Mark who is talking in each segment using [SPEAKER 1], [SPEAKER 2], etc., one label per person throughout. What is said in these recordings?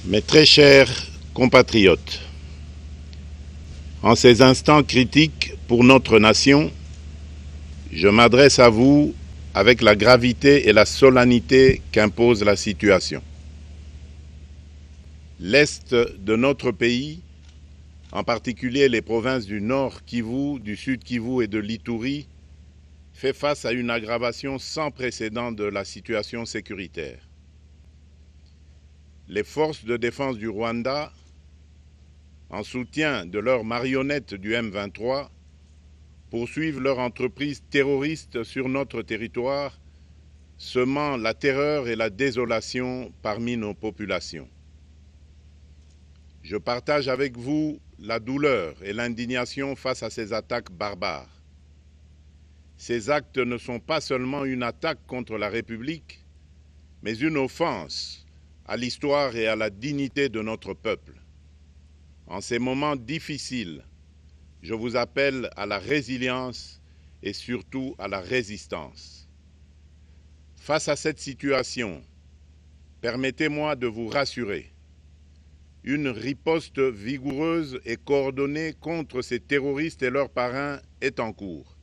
[SPEAKER 1] Mes très chers compatriotes, en ces instants critiques pour notre nation, je m'adresse à vous avec la gravité et la solennité qu'impose la situation. L'Est de notre pays, en particulier les provinces du Nord Kivu, du Sud Kivu et de l'Ituri, fait face à une aggravation sans précédent de la situation sécuritaire. Les forces de défense du Rwanda, en soutien de leurs marionnettes du M23, poursuivent leur entreprise terroriste sur notre territoire, semant la terreur et la désolation parmi nos populations. Je partage avec vous la douleur et l'indignation face à ces attaques barbares. Ces actes ne sont pas seulement une attaque contre la République, mais une offense à l'histoire et à la dignité de notre peuple. En ces moments difficiles, je vous appelle à la résilience et surtout à la résistance. Face à cette situation, permettez-moi de vous rassurer. Une riposte vigoureuse et coordonnée contre ces terroristes et leurs parrains est en cours.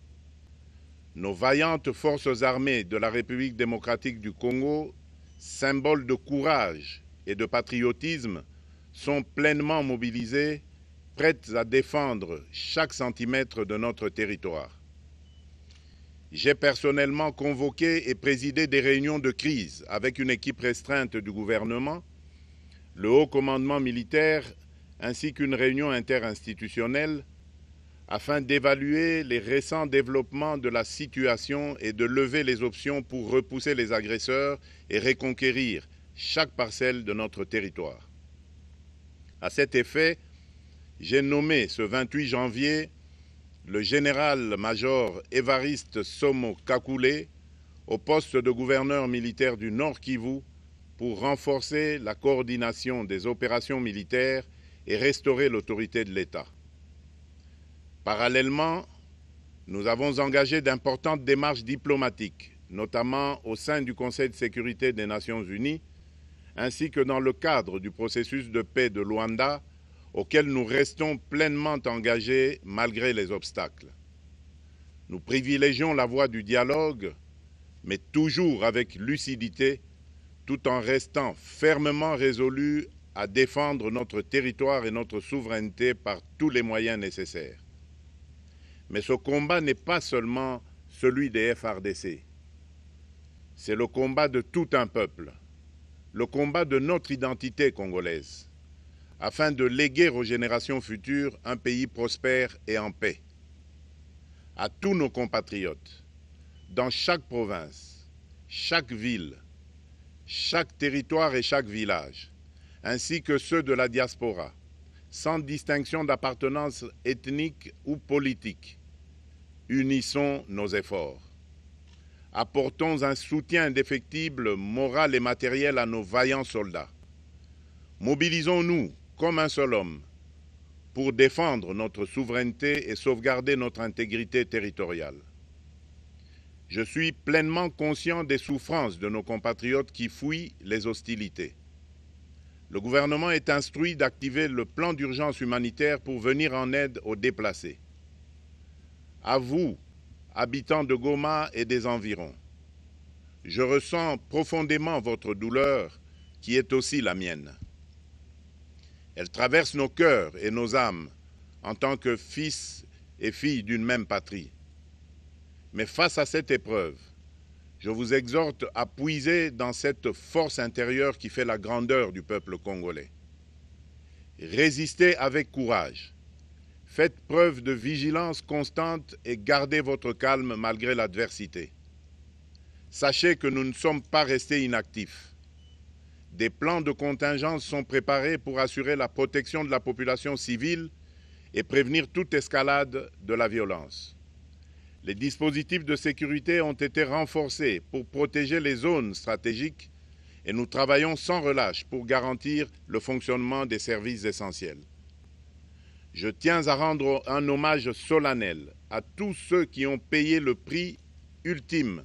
[SPEAKER 1] Nos vaillantes forces armées de la République démocratique du Congo, symboles de courage et de patriotisme, sont pleinement mobilisées, prêtes à défendre chaque centimètre de notre territoire. J'ai personnellement convoqué et présidé des réunions de crise avec une équipe restreinte du gouvernement, le haut commandement militaire ainsi qu'une réunion interinstitutionnelle afin d'évaluer les récents développements de la situation et de lever les options pour repousser les agresseurs et reconquérir chaque parcelle de notre territoire. À cet effet, j'ai nommé ce 28 janvier le général-major Évariste Somo Kakule au poste de gouverneur militaire du Nord Kivu pour renforcer la coordination des opérations militaires et restaurer l'autorité de l'État. Parallèlement, nous avons engagé d'importantes démarches diplomatiques, notamment au sein du Conseil de sécurité des Nations Unies, ainsi que dans le cadre du processus de paix de Luanda, auquel nous restons pleinement engagés malgré les obstacles. Nous privilégions la voie du dialogue, mais toujours avec lucidité, tout en restant fermement résolus à défendre notre territoire et notre souveraineté par tous les moyens nécessaires. Mais ce combat n'est pas seulement celui des FARDC. C'est le combat de tout un peuple, le combat de notre identité congolaise, afin de léguer aux générations futures un pays prospère et en paix. À tous nos compatriotes, dans chaque province, chaque ville, chaque territoire et chaque village, ainsi que ceux de la diaspora, sans distinction d'appartenance ethnique ou politique, unissons nos efforts. Apportons un soutien indéfectible, moral et matériel à nos vaillants soldats. Mobilisons-nous comme un seul homme pour défendre notre souveraineté et sauvegarder notre intégrité territoriale. Je suis pleinement conscient des souffrances de nos compatriotes qui fuient les hostilités. Le gouvernement est instruit d'activer le plan d'urgence humanitaire pour venir en aide aux déplacés. À vous, habitants de Goma et des environs, je ressens profondément votre douleur qui est aussi la mienne. Elle traverse nos cœurs et nos âmes en tant que fils et filles d'une même patrie. Mais face à cette épreuve, je vous exhorte à puiser dans cette force intérieure qui fait la grandeur du peuple congolais. Résistez avec courage. Faites preuve de vigilance constante et gardez votre calme malgré l'adversité. Sachez que nous ne sommes pas restés inactifs. Des plans de contingence sont préparés pour assurer la protection de la population civile et prévenir toute escalade de la violence. Les dispositifs de sécurité ont été renforcés pour protéger les zones stratégiques et nous travaillons sans relâche pour garantir le fonctionnement des services essentiels. Je tiens à rendre un hommage solennel à tous ceux qui ont payé le prix ultime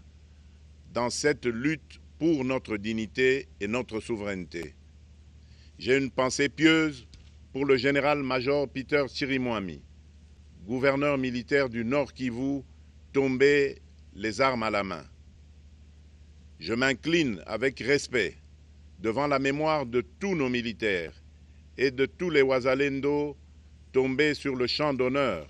[SPEAKER 1] dans cette lutte pour notre dignité et notre souveraineté. j'ai une pensée pieuse pour le général-major Peter Chirimwami, gouverneur militaire du Nord Kivu, tombé les armes à la main. Je m'incline avec respect devant la mémoire de tous nos militaires et de tous les Wazalendo tombés sur le champ d'honneur.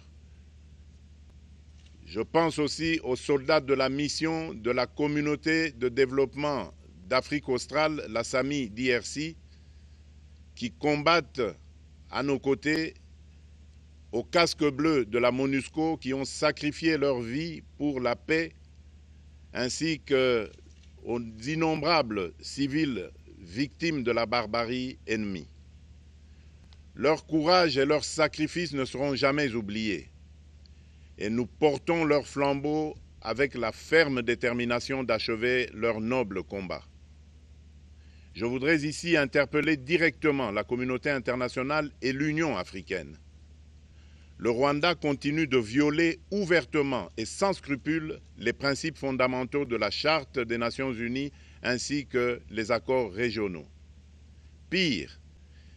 [SPEAKER 1] Je pense aussi aux soldats de la mission de la communauté de développement d'Afrique australe, la SAMI DRC, qui combattent à nos côtés, aux casques bleus de la MONUSCO, qui ont sacrifié leur vie pour la paix, ainsi qu'aux innombrables civils victimes de la barbarie ennemie. Leur courage et leur sacrifice ne seront jamais oubliés, et nous portons leur flambeau avec la ferme détermination d'achever leur noble combat. Je voudrais ici interpeller directement la communauté internationale et l'Union africaine. Le Rwanda continue de violer ouvertement et sans scrupule les principes fondamentaux de la Charte des Nations Unies ainsi que les accords régionaux. Pire,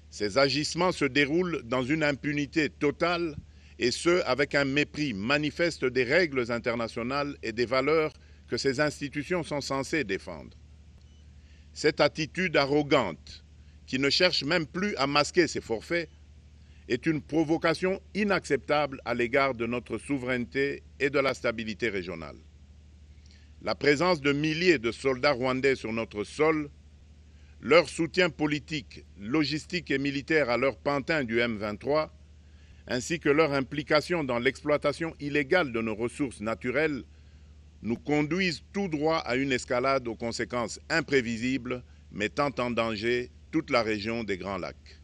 [SPEAKER 1] ces agissements se déroulent dans une impunité totale et ce, avec un mépris manifeste des règles internationales et des valeurs que ces institutions sont censées défendre. Cette attitude arrogante, qui ne cherche même plus à masquer ses forfaits, est une provocation inacceptable à l'égard de notre souveraineté et de la stabilité régionale. La présence de milliers de soldats rwandais sur notre sol, leur soutien politique, logistique et militaire à leur pantin du M23, ainsi que leur implication dans l'exploitation illégale de nos ressources naturelles, nous conduisent tout droit à une escalade aux conséquences imprévisibles, mettant en danger toute la région des Grands Lacs.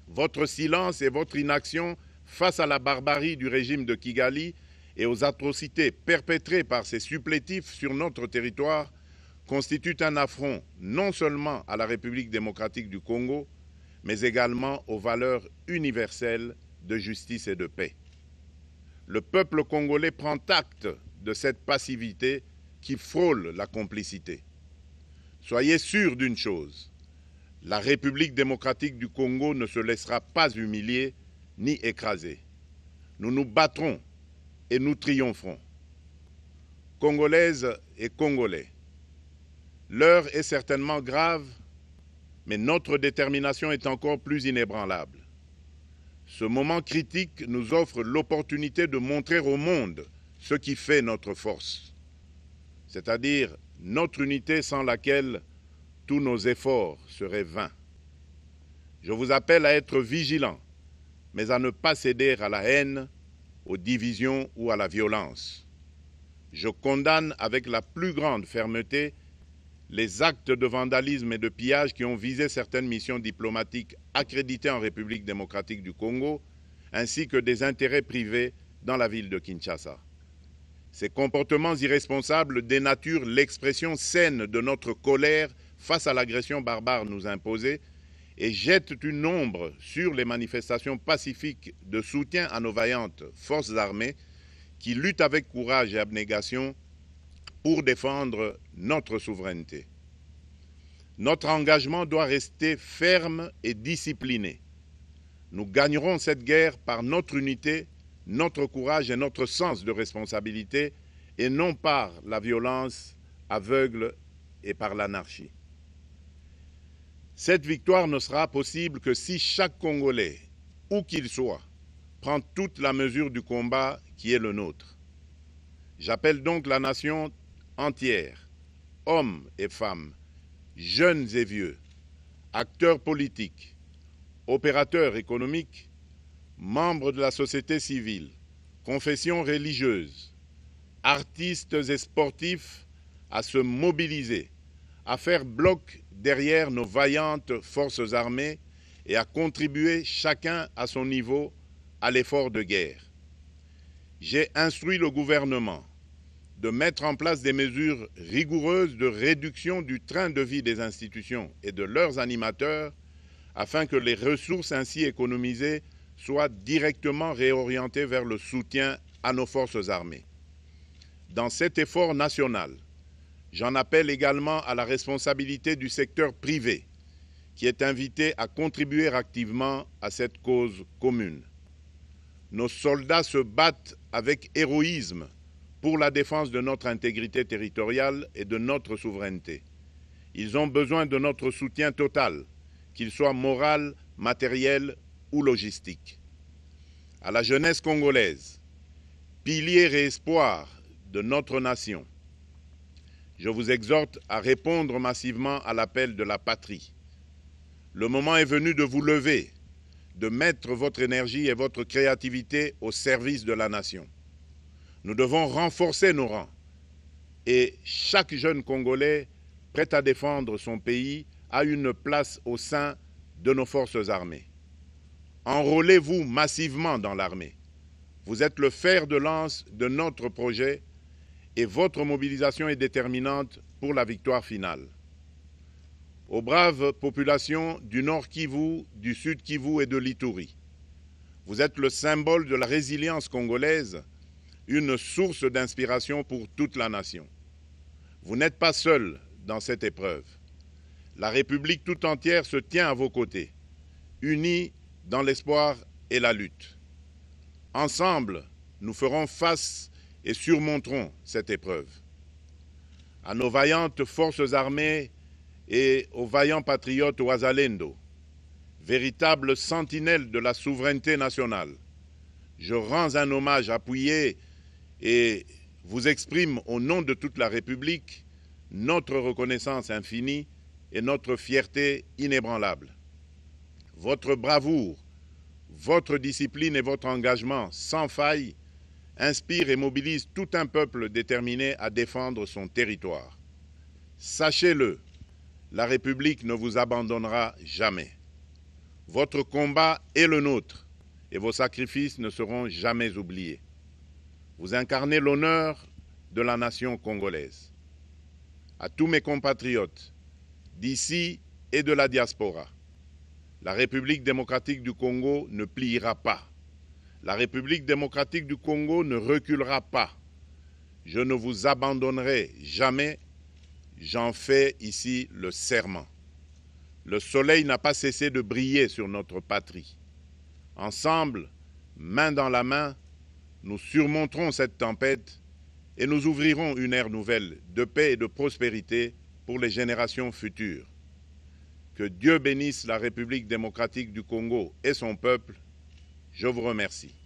[SPEAKER 1] Votre silence et votre inaction face à la barbarie du régime de Kigali et aux atrocités perpétrées par ses supplétifs sur notre territoire constituent un affront non seulement à la République démocratique du Congo, mais également aux valeurs universelles de justice et de paix. Le peuple congolais prend acte de cette passivité qui frôle la complicité. Soyez sûrs d'une chose, la République démocratique du Congo ne se laissera pas humilier ni écraser. Nous nous battrons et nous triompherons. Congolaises et Congolais, l'heure est certainement grave, mais notre détermination est encore plus inébranlable. Ce moment critique nous offre l'opportunité de montrer au monde ce qui fait notre force, c'est-à-dire notre unité sans laquelle tous nos efforts seraient vains. Je vous appelle à être vigilants, mais à ne pas céder à la haine, aux divisions ou à la violence. Je condamne avec la plus grande fermeté les actes de vandalisme et de pillage qui ont visé certaines missions diplomatiques accréditées en République démocratique du Congo, ainsi que des intérêts privés dans la ville de Kinshasa. Ces comportements irresponsables dénaturent l'expression saine de notre colère face à l'agression barbare nous imposée et jettent une ombre sur les manifestations pacifiques de soutien à nos vaillantes forces armées qui luttent avec courage et abnégation pour défendre notre souveraineté. Notre engagement doit rester ferme et discipliné. Nous gagnerons cette guerre par notre unité, notre courage et notre sens de responsabilité, et non par la violence aveugle et par l'anarchie. Cette victoire ne sera possible que si chaque Congolais, où qu'il soit, prend toute la mesure du combat qui est le nôtre. J'appelle donc la nation entière, hommes et femmes, jeunes et vieux, acteurs politiques, opérateurs économiques, membres de la société civile, confessions religieuses, artistes et sportifs à se mobiliser, à faire bloc derrière nos vaillantes forces armées et à contribuer chacun à son niveau à l'effort de guerre. J'ai instruit le gouvernement de mettre en place des mesures rigoureuses de réduction du train de vie des institutions et de leurs animateurs afin que les ressources ainsi économisées soient directement réorientées vers le soutien à nos forces armées. Dans cet effort national, j'en appelle également à la responsabilité du secteur privé qui est invité à contribuer activement à cette cause commune. Nos soldats se battent avec héroïsme pour la défense de notre intégrité territoriale et de notre souveraineté. Ils ont besoin de notre soutien total, qu'il soit moral, matériel ou logistique. À la jeunesse congolaise, pilier et espoir de notre nation, je vous exhorte à répondre massivement à l'appel de la patrie. Le moment est venu de vous lever, de mettre votre énergie et votre créativité au service de la nation. Nous devons renforcer nos rangs et chaque jeune Congolais prêt à défendre son pays a une place au sein de nos forces armées. Enrôlez-vous massivement dans l'armée. Vous êtes le fer de lance de notre projet et votre mobilisation est déterminante pour la victoire finale. Aux braves populations du Nord Kivu, du Sud Kivu et de l'Ituri, vous êtes le symbole de la résilience congolaise, une source d'inspiration pour toute la nation. Vous n'êtes pas seuls dans cette épreuve. La République tout entière se tient à vos côtés, unis dans l'espoir et la lutte. Ensemble, nous ferons face et surmonterons cette épreuve. À nos vaillantes forces armées et aux vaillants patriotes Wazalendo, véritables sentinelles de la souveraineté nationale, je rends un hommage appuyé et vous exprime au nom de toute la République notre reconnaissance infinie et notre fierté inébranlable. Votre bravoure, votre discipline et votre engagement sans faille inspirent et mobilisent tout un peuple déterminé à défendre son territoire. Sachez-le, la République ne vous abandonnera jamais. Votre combat est le nôtre et vos sacrifices ne seront jamais oubliés. Vous incarnez l'honneur de la nation congolaise. À tous mes compatriotes, d'ici et de la diaspora, la République démocratique du Congo ne pliera pas. La République démocratique du Congo ne reculera pas. Je ne vous abandonnerai jamais. J'en fais ici le serment. Le soleil n'a pas cessé de briller sur notre patrie. Ensemble, main dans la main, nous surmonterons cette tempête et nous ouvrirons une ère nouvelle de paix et de prospérité pour les générations futures. Que Dieu bénisse la République démocratique du Congo et son peuple. Je vous remercie.